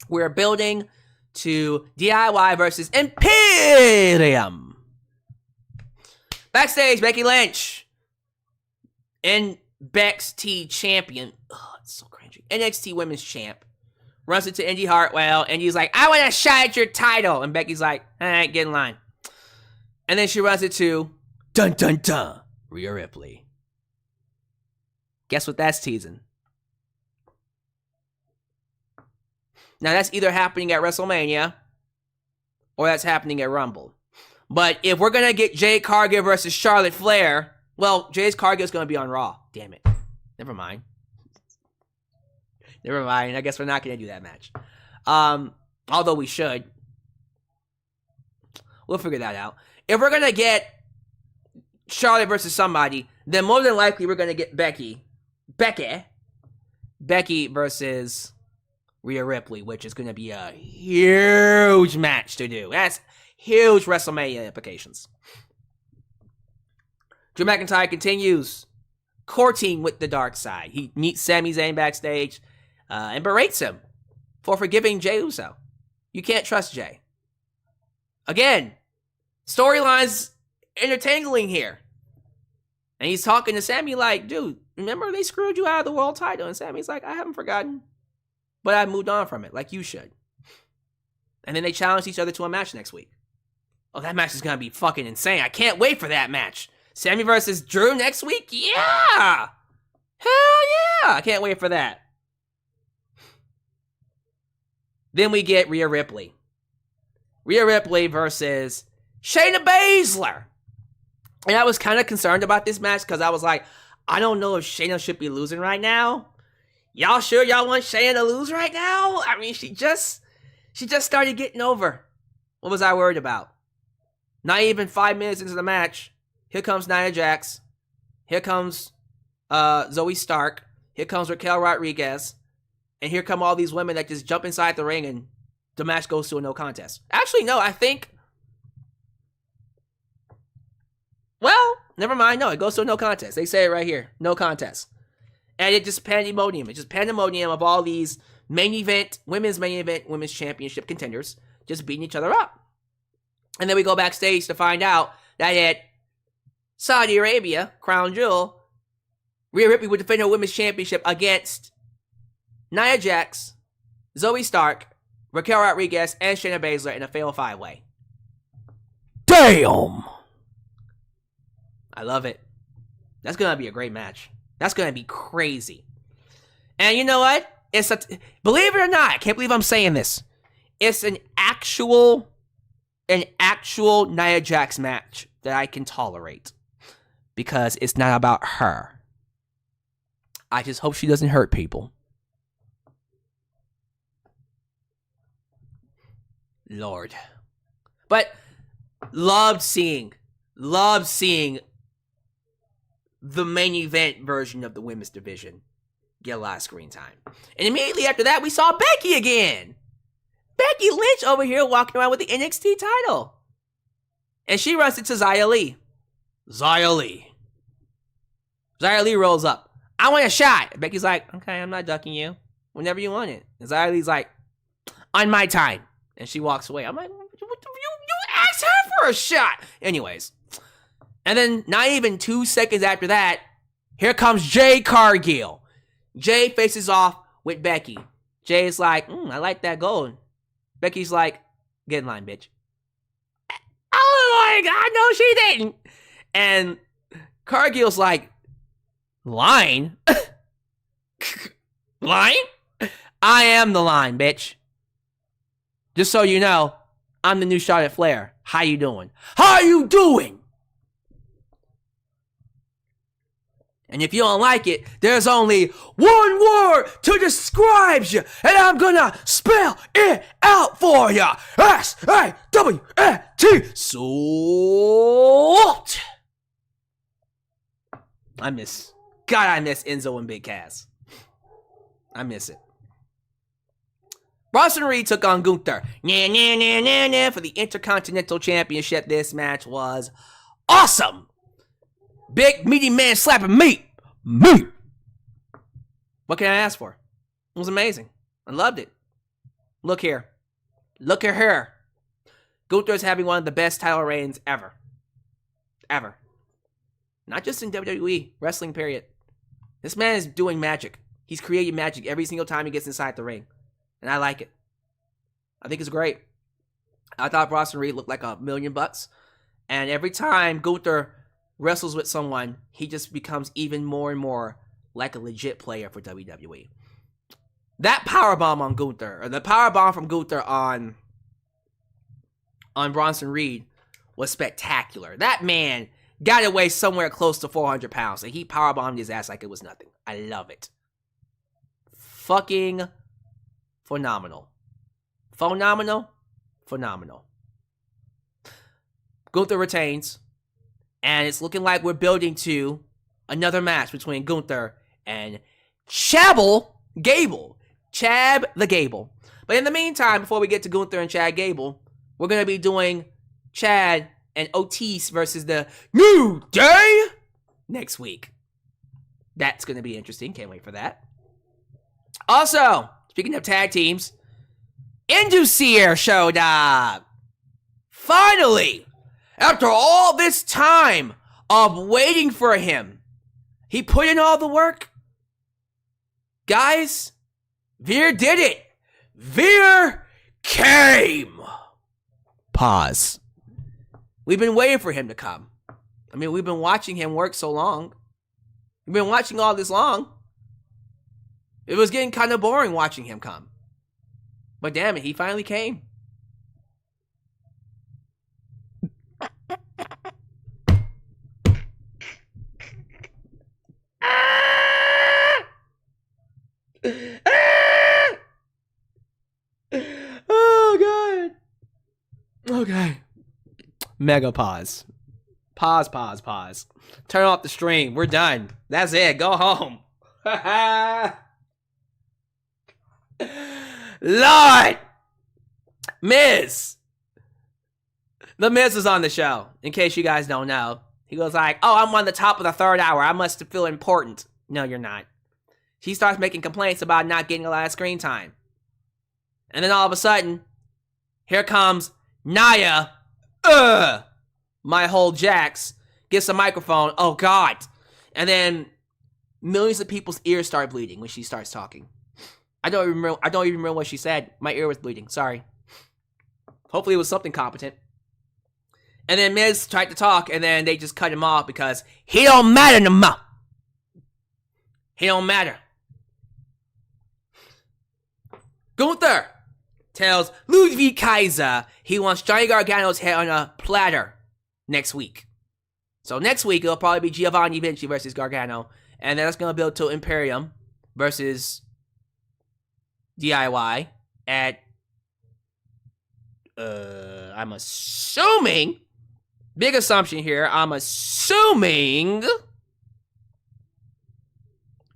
We're building to DIY versus Imperium. Backstage, Becky Lynch, NXT champion. Oh, it's so cringy. NXT Women's Champ runs into Indy Hartwell. Indy's like, I want a shot at your title. And Becky's like, all right, get in line. And then she runs into dun dun dun Rhea Ripley. Guess what that's teasing? Now that's either happening at WrestleMania or that's happening at Rumble. But if we're going to get Jade Cargill versus Charlotte Flair, well, Jade Cargill's going to be on Raw. Damn it. Never mind. I guess we're not going to do that match. Although we should. We'll figure that out. If we're going to get Charlotte versus somebody, then more than likely we're going to get Becky versus Rhea Ripley, which is going to be a huge match to do. That's huge WrestleMania implications. Drew McIntyre continues courting with the dark side. He meets Sami Zayn backstage and berates him for forgiving Jey Uso. You can't trust Jey. Again, storylines intertangling here. And he's talking to Sami like, dude, remember they screwed you out of the world title? And Sami's like, I haven't forgotten. But I moved on from it, like you should. And then they challenged each other to a match next week. Oh, that match is going to be fucking insane. I can't wait for that match. Sami versus Drew next week? Yeah! Hell yeah! I can't wait for that. Then we get Rhea Ripley. Rhea Ripley versus Shayna Baszler. And I was kind of concerned about this match because I was like, I don't know if Shayna should be losing right now. Y'all sure y'all want Shayna to lose right now? I mean, she just started getting over. What was I worried about? Not even 5 minutes into the match, here comes Nia Jax. Here comes Zoe Stark. Here comes Raquel Rodriguez. And here come all these women that just jump inside the ring and the match goes to a no contest. Actually, no, I think... Well, never mind. No, it goes to a no contest. They say it right here. No contest. And it just pandemonium. It's just pandemonium of all these women's main event, women's championship contenders just beating each other up. And then we go backstage to find out that at Saudi Arabia, Crown Jewel, Rhea Ripley would defend her women's championship against Nia Jax, Zoe Stark, Raquel Rodriguez, and Shayna Baszler in a fatal 5-way. Damn! I love it. That's going to be a great match. That's going to be crazy. And you know what? Believe it or not, I can't believe I'm saying this. It's an actual Nia Jax match that I can tolerate. Because it's not about her. I just hope she doesn't hurt people. Lord. But loved seeing the main event version of the women's division get a lot of screen time. And immediately after that, we saw Becky again. Becky Lynch over here walking around with the NXT title. And she runs into Xia Li. Xia Li rolls up. I want a shot. Becky's like, okay, I'm not ducking you. Whenever you want it. And Xia Li's like, on my time. And she walks away. I'm like, you asked her for a shot. Anyways. And then not even 2 seconds after that, here comes Jade Cargill. Jay faces off with Becky. Jay's like, I like that gold. Becky's like, get in line, bitch. Oh my God, no, she didn't. And Cargill's like, line? Line? I am the line, bitch. Just so you know, I'm the new Charlotte Flair. How you doing? How you doing? And if you don't like it, there's only one word to describe you, and I'm gonna spell it out for you. S-A-W-L-T. Salt. I miss Enzo and Big Cass. I miss it. Bronson Reed took on GUNTHER for the Intercontinental Championship. This match was awesome. Big meaty man slapping meat. What can I ask for? It was amazing. I loved it. Look here. Look at her. Gunther's having one of the best title reigns ever. Ever. Not just in WWE, wrestling period. This man is doing magic. He's creating magic every single time he gets inside the ring. And I like it. I think it's great. I thought Bronson Reed looked like $1,000,000. And every time Gunther wrestles with someone, he just becomes even more and more like a legit player for WWE. That powerbomb on Gunther, or the powerbomb from Gunther on Bronson Reed was spectacular. That man got to weigh somewhere close to 400 pounds, and he powerbombed his ass like it was nothing. I love it. Fucking phenomenal. Phenomenal. Phenomenal. Gunther retains, and it's looking like we're building to another match between Gunther and Chad the Gable. But in the meantime, before we get to Gunther and Chad Gable, we're going to be doing Chad and Otis versus the New Day next week. That's going to be interesting. Can't wait for that. Also, speaking of tag teams, Inducier showed up. Finally, after all this time of waiting for him, he put in all the work. Guys, Veer did it. Veer came. Pause. We've been waiting for him to come. I mean, we've been watching him work so long. We've been watching all this long. It was getting kind of boring watching him come. But damn it, he finally came. Oh, God. Okay. Mega pause. Pause. Turn off the stream. We're done. That's it. Go home. Lord! Miz! The Miz is on the show, in case you guys don't know. He goes like, oh, I'm on the top of the third hour. I must feel important. No, you're not. He starts making complaints about not getting a lot of screen time. And then all of a sudden, here comes Nia. My whole Jax gets a microphone. Oh, God. And then millions of people's ears start bleeding when she starts talking. I don't even remember what she said. My ear was bleeding. Sorry. Hopefully it was something competent. And then Miz tried to talk, and then they just cut him off because he don't matter no more. He don't matter. Gunther tells Ludwig Kaiser he wants Johnny Gargano's head on a platter next week. So next week, it'll probably be Giovanni Vinci versus Gargano. And then that's going to build to Imperium versus DIY at, I'm assuming, big assumption here, I'm assuming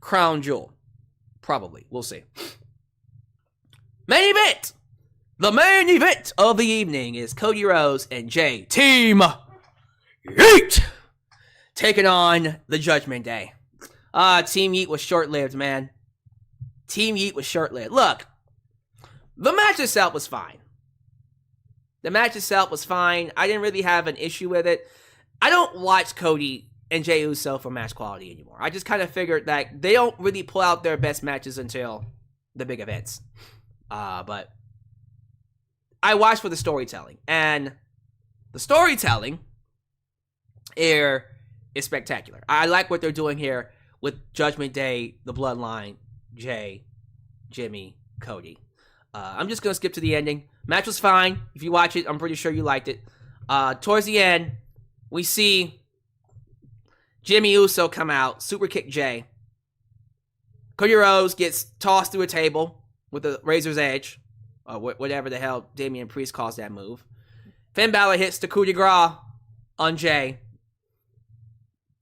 Crown Jewel. Probably. We'll see. Main event! The main event of the evening is Cody Rhodes and Jey Team Yeet taking on the Judgment Day. Team Yeet was short-lived, man. Team Yeet was short-lived. Look, the match itself was fine. I didn't really have an issue with it. I don't watch Cody and Jey Uso for match quality anymore. I just kind of figured that they don't really pull out their best matches until the big events. But I watch for the storytelling. And the storytelling here is spectacular. I like what they're doing here with Judgment Day, the Bloodline, Jay, Jimmy, Cody. I'm just going to skip to the ending. Match was fine. If you watch it, I'm pretty sure you liked it. Towards the end, we see Jimmy Uso come out, super kick Jay. Cody Rhodes gets tossed through a table with a razor's edge, or whatever the hell Damian Priest calls that move. Finn Balor hits the coup de grace on Jay.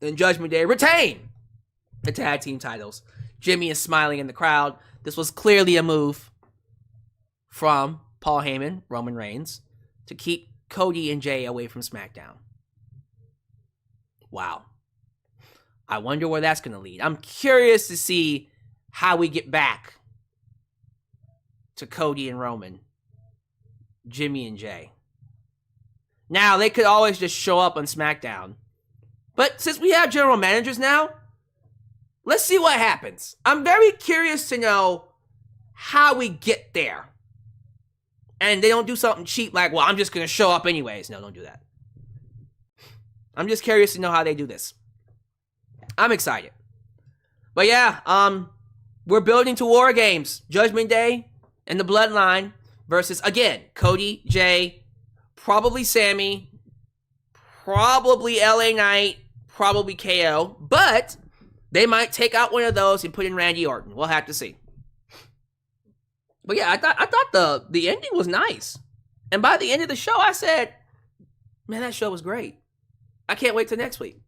Then Judgment Day retain the tag team titles. Jimmy is smiling in the crowd. This was clearly a move from Paul Heyman, Roman Reigns, to keep Cody and Jay away from SmackDown. Wow. I wonder where that's going to lead. I'm curious to see how we get back to Cody and Roman, Jimmy and Jay. Now, they could always just show up on SmackDown. But since we have general managers now, let's see what happens. I'm very curious to know how we get there. And they don't do something cheap like, well, I'm just going to show up anyways. No, don't do that. I'm just curious to know how they do this. I'm excited. But yeah, we're building to War Games. Judgment Day and the Bloodline versus, again, Cody, Jay, probably Sammy, probably LA Knight, probably KO. But they might take out one of those and put in Randy Orton. We'll have to see. But yeah, I thought the ending was nice. And by the end of the show, I said, man, that show was great. I can't wait till next week.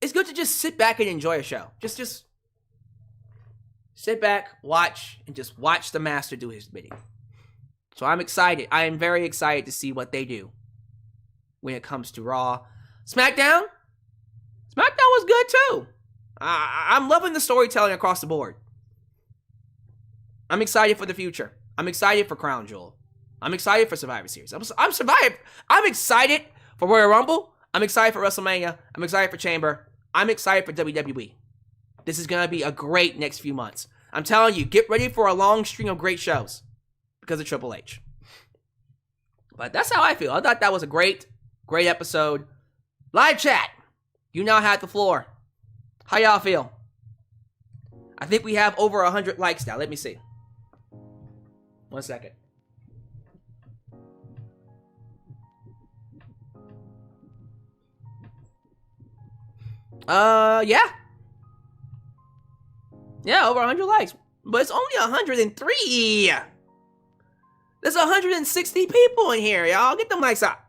It's good to just sit back and enjoy a show. Just sit back, watch, and just watch the master do his bidding. So I'm excited. I am very excited to see what they do when it comes to Raw. SmackDown was good too. I'm loving the storytelling across the board. I'm excited for the future. I'm excited for Crown Jewel. I'm excited for Survivor Series. I'm excited for Royal Rumble. I'm excited for WrestleMania. I'm excited for Chamber. I'm excited for WWE. This is going to be a great next few months. I'm telling you, get ready for a long string of great shows because of Triple H. But that's how I feel. I thought that was a great episode. Live chat. You now have the floor. How y'all feel? I think we have over 100 likes now. Let me see. 1 second. Yeah. Yeah, over 100 likes. But it's only 103. There's 160 people in here, y'all. Get them likes up.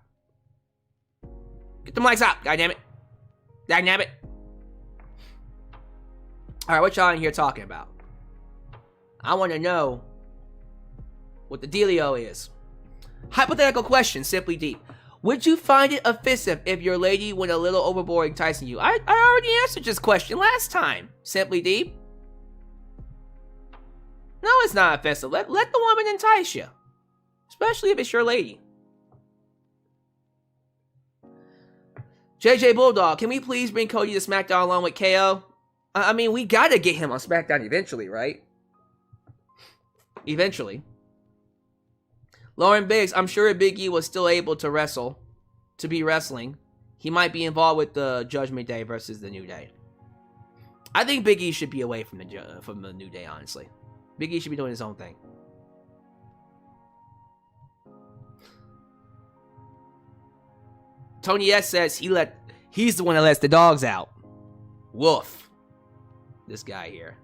Get them likes up, goddammit. Dagnabbit. Alright, what y'all in here talking about? I want to know what the dealio is. Hypothetical question, Simply Deep. Would you find it offensive if your lady went a little overboard enticing you? I already answered this question last time, Simply Deep. No, it's not offensive. Let the woman entice you. Especially if it's your lady. JJ Bulldog, can we please bring Cody to SmackDown along with KO? I mean, we gotta get him on SmackDown eventually, right? Eventually. Lauren Biggs, I'm sure if Big E was still able to be wrestling, he might be involved with the Judgment Day versus the New Day. I think Big E should be away from the New Day, honestly. Big E should be doing his own thing. Tony S says he's the one that lets the dogs out. Woof. This guy here.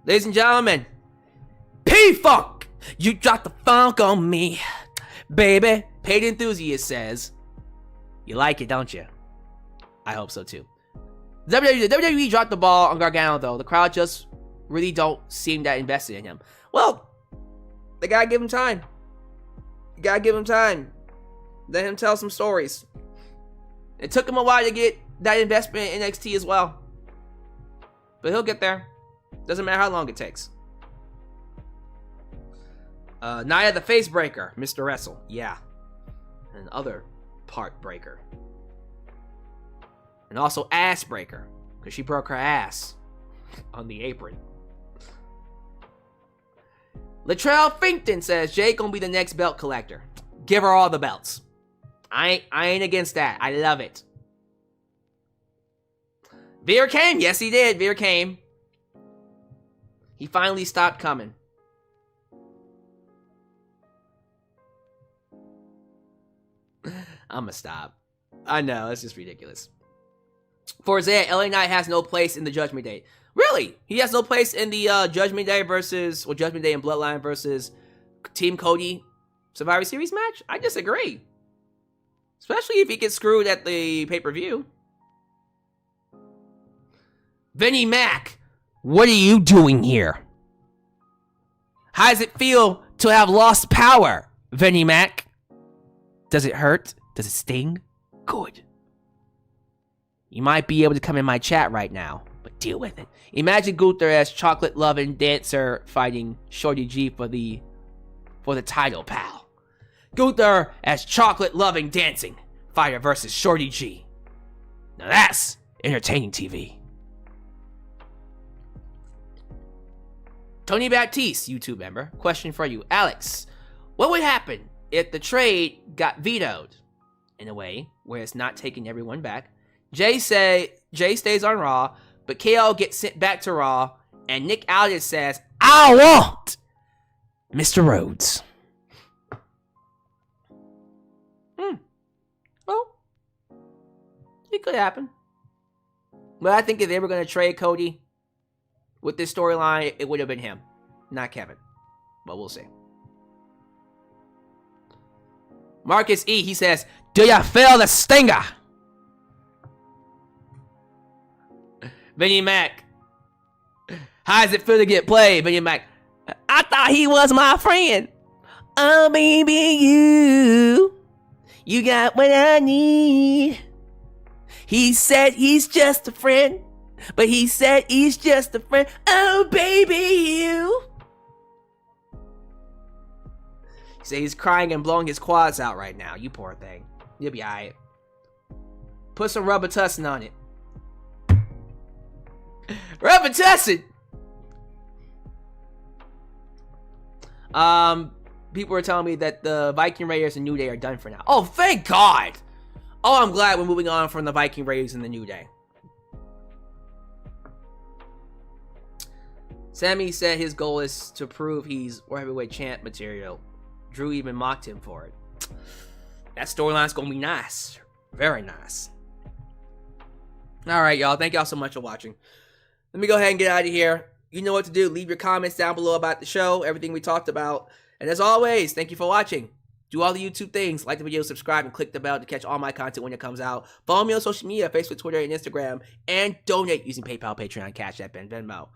Ladies and gentlemen, P-Funk! You dropped the funk on me, baby. Paid Enthusiast says, you like it, don't you? I hope so too. WWE dropped the ball on Gargano though. The crowd just really don't seem that invested in him. Well, they gotta give him time. You gotta give him time. Let him tell some stories. It took him a while to get that investment in NXT as well. But he'll get there. Doesn't matter how long it takes. Nia the Face Breaker, Mr. Wrestle. Yeah. And other part breaker. And also ass breaker. Because she broke her ass on the apron. Latrell Finkton says Jay gonna be the next belt collector. Give her all the belts. I ain't against that. I love it. Veer came. Yes, he did. Veer came. He finally stopped coming. I'ma stop. I know, it's just ridiculous. For Isaiah, LA Knight has no place in the Judgment Day. Really? He has no place in the Judgment Day Judgment Day and Bloodline versus Team Cody Survivor Series match? I disagree. Especially if he gets screwed at the pay-per-view. Vinnie Mac, what are you doing here? How does it feel to have lost power, Vinnie Mac? Does it hurt? Does it sting? Good. You might be able to come in my chat right now, but deal with it. Imagine Gunther as chocolate-loving dancer fighting Shorty G for the title, pal. Gunther as chocolate-loving dancing fighter versus Shorty G. Now that's entertaining TV. Tony Baptiste, YouTube member, question for you. Alyx, what would happen if the trade got vetoed? In a way where it's not taking everyone back. Jey stays on Raw, but KO gets sent back to Raw, and Nick Aldis says, I want Mr. Rhodes. Well, it could happen. But I think if they were going to trade Cody with this storyline, it would have been him, not Kevin. But we'll see. Marcus E, he says, do ya feel the stinger? Vinnie Mac, how does it feel to get played? Vinnie Mac, I thought he was my friend. Oh, baby, you got what I need. He said he's just a friend, but he said he's just a friend. Oh, baby, you. He said he's crying and blowing his quads out right now. You poor thing. You'll be alright. Put some rubber tussin on it. Rubber tussin! People are telling me that the Viking Raiders and New Day are done for now. Oh, thank God! Oh, I'm glad we're moving on from the Viking Raiders and the New Day. Sammy said his goal is to prove he's World Heavyweight Champ material. Drew even mocked him for it. That storyline's gonna be nice. Very nice. Alright, y'all. Thank y'all so much for watching. Let me go ahead and get out of here. You know what to do. Leave your comments down below about the show, everything we talked about. And as always, thank you for watching. Do all the YouTube things. Like the video, subscribe, and click the bell to catch all my content when it comes out. Follow me on social media, Facebook, Twitter, and Instagram. And donate using PayPal, Patreon, Cashapp, and Venmo.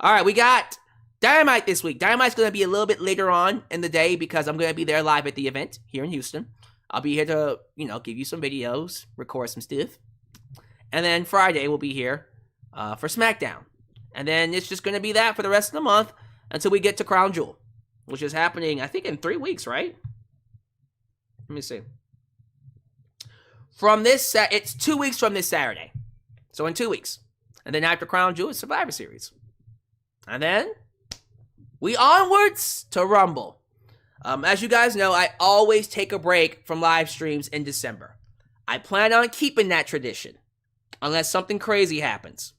Alright, we got Dynamite this week. Dynamite's going to be a little bit later on in the day because I'm going to be there live at the event here in Houston. I'll be here to, give you some videos, record some stuff. And then Friday we'll be here for SmackDown. And then it's just going to be that for the rest of the month until we get to Crown Jewel, which is happening, I think, in 3 weeks, right? Let me see. It's 2 weeks from this Saturday. So in 2 weeks. And then after Crown Jewel, it's Survivor Series. And then we onwards to Rumble. As you guys know, I always take a break from live streams in December. I plan on keeping that tradition. Unless something crazy happens.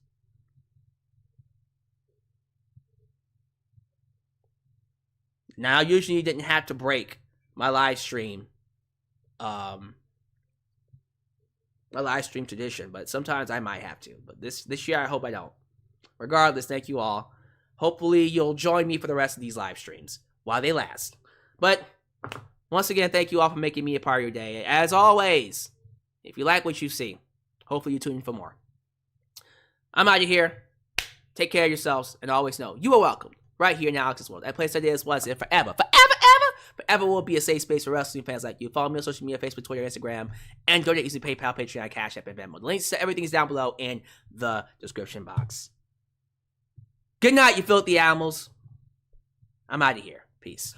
Now, usually you didn't have to break my live stream. My live stream tradition. But sometimes I might have to. But this year, I hope I don't. Regardless, thank you all. Hopefully, you'll join me for the rest of these live streams. While they last. But, once again, thank you all for making me a part of your day. As always, if you like what you see, hopefully you tune in for more. I'm out of here. Take care of yourselves, and always know you are welcome right here in Alex's World. That place that is, was, and forever will be a safe space for wrestling fans like you. Follow me on social media, Facebook, Twitter, Instagram, and donate using PayPal, Patreon, Cashapp, and Venmo. The links to everything is down below in the description box. Good night, you filthy animals. I'm out of here. Peace.